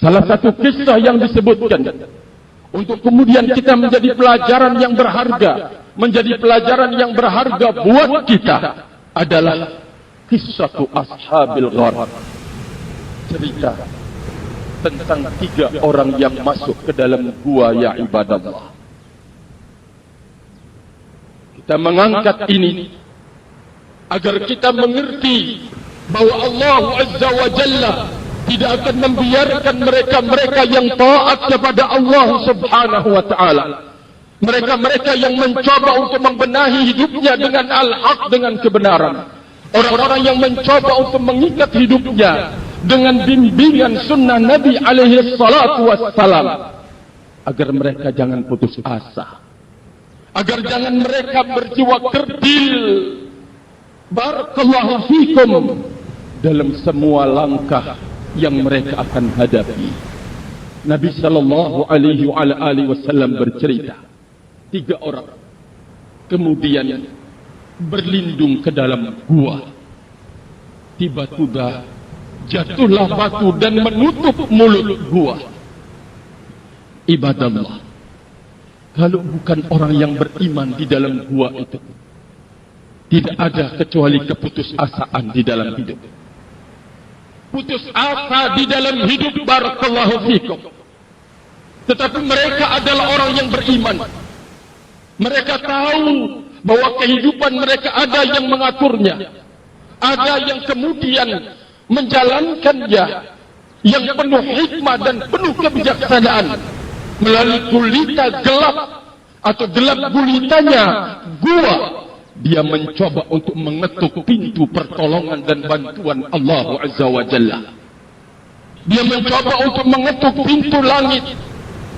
Salah satu kisah yang disebutkan untuk kemudian kita menjadi pelajaran yang berharga, menjadi pelajaran yang berharga buat kita adalah kisah Ashabil Ghar. Cerita tentang 3 orang yang masuk ke dalam gua, ya ibadallah. Kita mengangkat ini agar kita mengerti bahwa Allah Azza wa Jalla tidak akan membiarkan mereka-mereka yang taat kepada Allah Subhanahu wa ta'ala, mereka-mereka yang mencoba untuk membenahi hidupnya dengan al-haq, dengan kebenaran, orang-orang yang mencoba untuk mengikat hidupnya dengan bimbingan sunnah Nabi alaihi salatu wassalam, agar mereka jangan putus asa, agar jangan mereka berjiwa kerdil. Barakallahu fikum dalam semua langkah yang mereka akan hadapi. Nabi sallallahu alaihi wasallam bercerita, 3 orang kemudian berlindung ke dalam gua. Tiba-tiba jatuhlah batu dan menutup mulut gua. Ibadallah, kalau bukan orang yang beriman di dalam gua itu, tidak ada kecuali keputusasaan di dalam hidup. Putus asa di dalam hidup, barakallahu fikum. Tetapi mereka adalah orang yang beriman. Mereka tahu bahwa kehidupan mereka ada yang mengaturnya, ada yang kemudian menjalankannya, yang penuh hikmah dan penuh kebijaksanaan. Melalui gulita gelap atau gelap gulitanya gua, dia mencoba untuk mengetuk pintu pertolongan dan bantuan Allah Azza wa Jalla. Dia mencoba untuk mengetuk pintu langit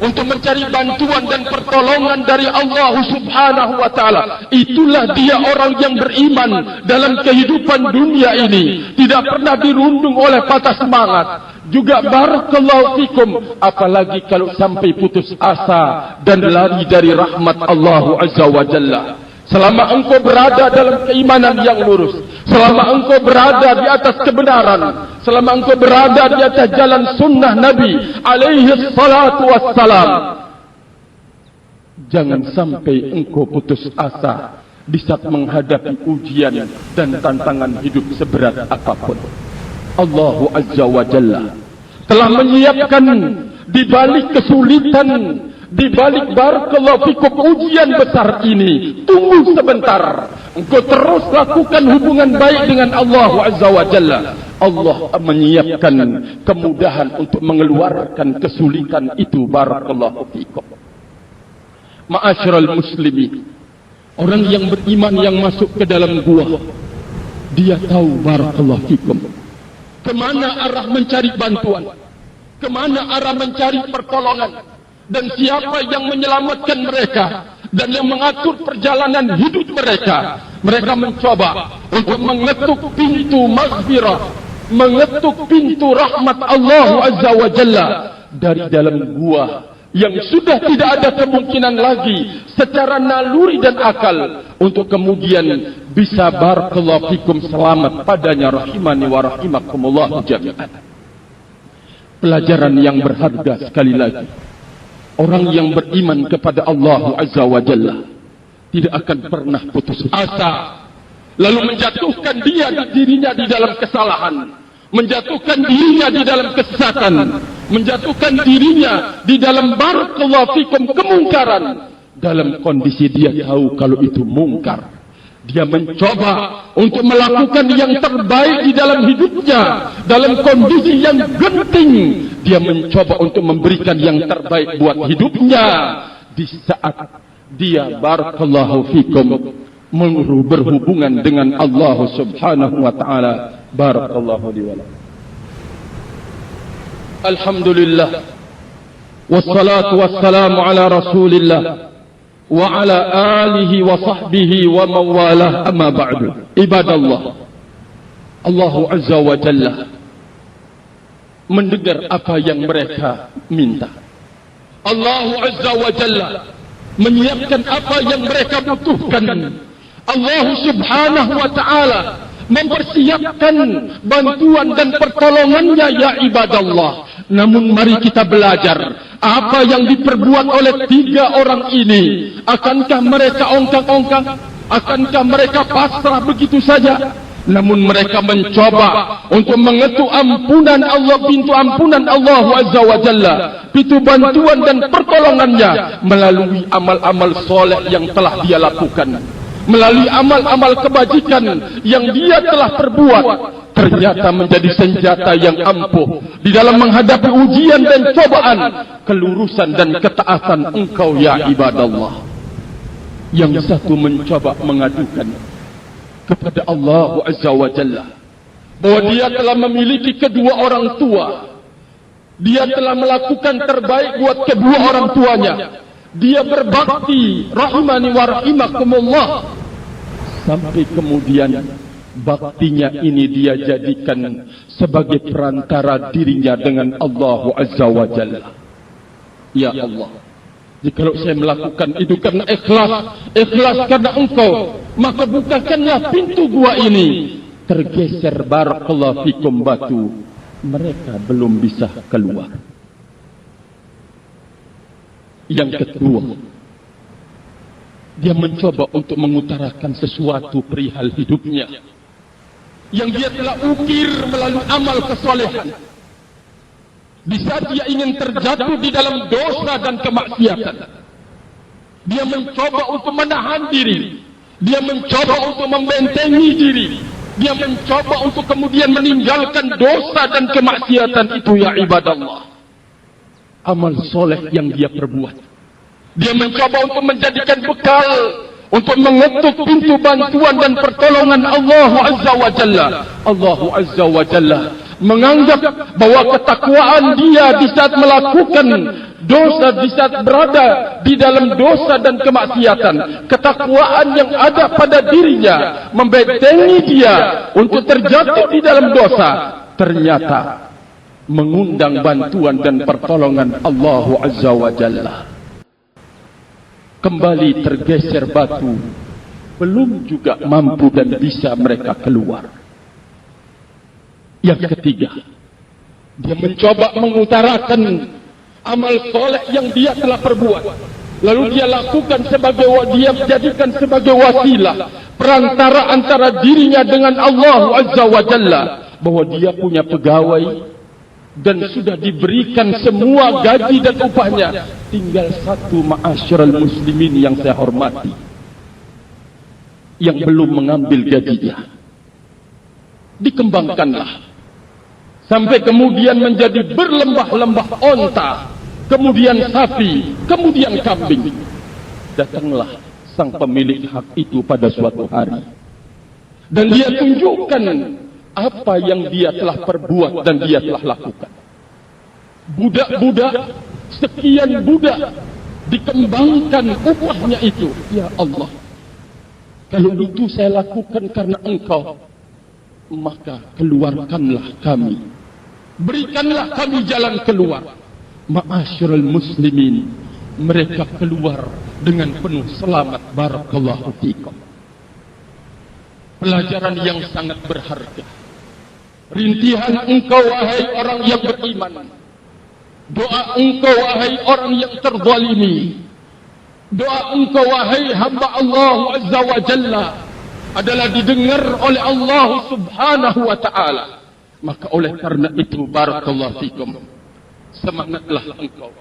untuk mencari bantuan dan pertolongan dari Allah Subhanahu wa ta'ala. Itulah dia orang yang beriman dalam kehidupan dunia ini, tidak pernah dirundung oleh patah semangat. Juga barakallahu fikum, apalagi kalau sampai putus asa dan lari dari rahmat Allah Azza wa Jalla. Selama engkau berada dalam keimanan yang lurus, selama engkau berada di atas kebenaran, selama engkau berada di atas jalan sunnah Nabi alaihi salatu wassalam, jangan sampai engkau putus asa di saat menghadapi ujian dan tantangan hidup seberat apapun. Allah Azza wa Jalla telah menyiapkan di balik kesulitan, di balik barakallahu fikum ujian besar ini, tunggu sebentar, engkau terus lakukan hubungan baik dengan Allah Azza wa Jalla. Allah menyiapkan kemudahan untuk mengeluarkan kesulitan itu, barakallahu fikum. Ma'asyiral muslimin, orang yang beriman yang masuk ke dalam gua, dia tahu barakallahu fikum kemana arah mencari bantuan, kemana arah mencari pertolongan, dan siapa yang menyelamatkan mereka dan yang mengatur perjalanan hidup mereka. Mereka mencoba untuk mengetuk pintu maghfirah, mengetuk pintu rahmat Allah Azza wa Jalla dari dalam gua yang sudah tidak ada kemungkinan lagi secara naluri dan akal untuk kemudian bisa barakallahu fikum selamat padanya, rahimani wa rahimakumullah jami'an. Pelajaran yang berharga sekali lagi, orang yang beriman kepada Allah Azza wa Jalla tidak akan pernah putus asa, lalu menjatuhkan dirinya di dalam kesalahan, menjatuhkan dirinya di dalam kesesatan, menjatuhkan dirinya di dalam barakallahu fikum kemungkaran, dalam kondisi dia tahu kalau itu mungkar. Dia mencoba untuk melakukan yang terbaik di dalam hidupnya, dalam kondisi yang genting. Dia mencoba untuk memberikan yang terbaik buat hidupnya di saat dia barakallahu fikum berhubungan dengan Allah Subhanahu wa ta'ala. Barakallahu li wa lakum. Alhamdulillah wassalatu wassalamu ala Rasulillah wa ala alihi wa sahbihi wa mawalah, amma ba'du. Ibadallah, Allah Azza wa Jalla mendengar apa yang mereka minta. Allah Azza wa Jalla menyiapkan apa yang mereka butuhkan. Allah Subhanahu wa ta'ala mempersiapkan bantuan dan pertolongannya, ya ibadallah. Namun mari kita belajar apa yang diperbuat oleh 3 orang ini. Akankah mereka ongkang-ongkang? Akankah mereka pasrah begitu saja? Namun mereka mencoba untuk mengetuk ampunan Allah, pintu ampunan Allah Azza wa Jalla, pintu bantuan dan pertolongannya melalui amal-amal soleh yang telah dia lakukan, melalui amal-amal kebajikan yang dia telah perbuat. Ternyata menjadi senjata yang ampuh di dalam menghadapi ujian dan cobaan, kelurusan dan ketaatan engkau ya ibadallah. Yang satu mencoba mengadukan kepada Allah Azza wa Jalla bahwa dia telah memiliki kedua orang tua, dia telah melakukan terbaik buat kedua orang tuanya, dia berbakti rahimani wa rahimakumullah, sampai kemudian baktinya ini dia jadikan sebagai perantara dirinya dengan Allah Azza wa Jalla. Ya Allah, jikalau saya melakukan itu karena ikhlas karena engkau, maka bukakanlah pintu gua ini. Tergeser barakallahu fikum batu, mereka belum bisa keluar. Yang kedua, dia mencoba untuk mengutarakan sesuatu perihal hidupnya yang dia telah ukir melalui amal kesolehan. Di saat dia ingin terjatuh di dalam dosa dan kemaksiatan, dia mencoba untuk menahan diri, dia mencoba untuk membentengi diri, dia mencoba untuk kemudian meninggalkan dosa dan kemaksiatan itu ya ibadallah. Amal soleh yang dia perbuat, dia mencoba untuk menjadikan bekal untuk mengetuk pintu bantuan dan pertolongan Allah Azza wa Jalla. Allah Azza wa Jalla menganggap bahwa ketakwaan dia di saat melakukan dosa, di saat berada di dalam dosa dan kemaksiatan, ketakwaan yang ada pada dirinya membentengi dia untuk terjatuh di dalam dosa, ternyata mengundang bantuan dan pertolongan Allah Azza wa Jalla. Kembali tergeser batu, belum juga mampu dan bisa mereka keluar. Yang ketiga, dia mencoba mengutarakan amal soleh yang dia telah perbuat, lalu dia lakukan sebagai, dia jadikan sebagai wasilah, perantara antara dirinya dengan Allah Azza wa Jalla, bahwa dia punya pegawai dan sudah diberikan semua gaji dan upahnya, tinggal satu ma'asyiral muslimin yang saya hormati yang belum mengambil gajinya. Dikembangkanlah sampai kemudian menjadi berlembah-lembah onta, kemudian sapi, kemudian kambing. Datanglah sang pemilik hak itu pada suatu hari, dan dia tunjukkan apa yang dia telah perbuat dan dia telah lakukan. Budak-budak, sekian budak, dikembangkan upahnya itu. Ya Allah, kalau itu saya lakukan karena engkau, maka keluarkanlah kami, berikanlah kami jalan keluar. Ma'asyiral muslimin, mereka keluar dengan penuh selamat. Barakallahu fikum. Pelajaran yang sangat berharga. Rintihan engkau wahai orang yang beriman, doa engkau wahai orang yang terzalimi, doa engkau wahai hamba Allah Azza wa Jalla adalah didengar oleh Allah Subhanahu wa ta'ala. Maka oleh karena itu, barakallahu fikum, semangatlah engkau,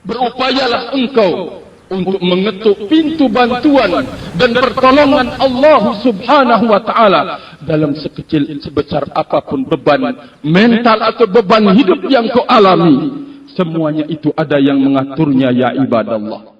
berupayalah engkau untuk mengetuk pintu bantuan dan pertolongan Allah Subhanahu wa ta'ala dalam sekecil sebesar apapun beban mental atau beban hidup yang kau alami. Semuanya itu ada yang mengaturnya ya ibadallah.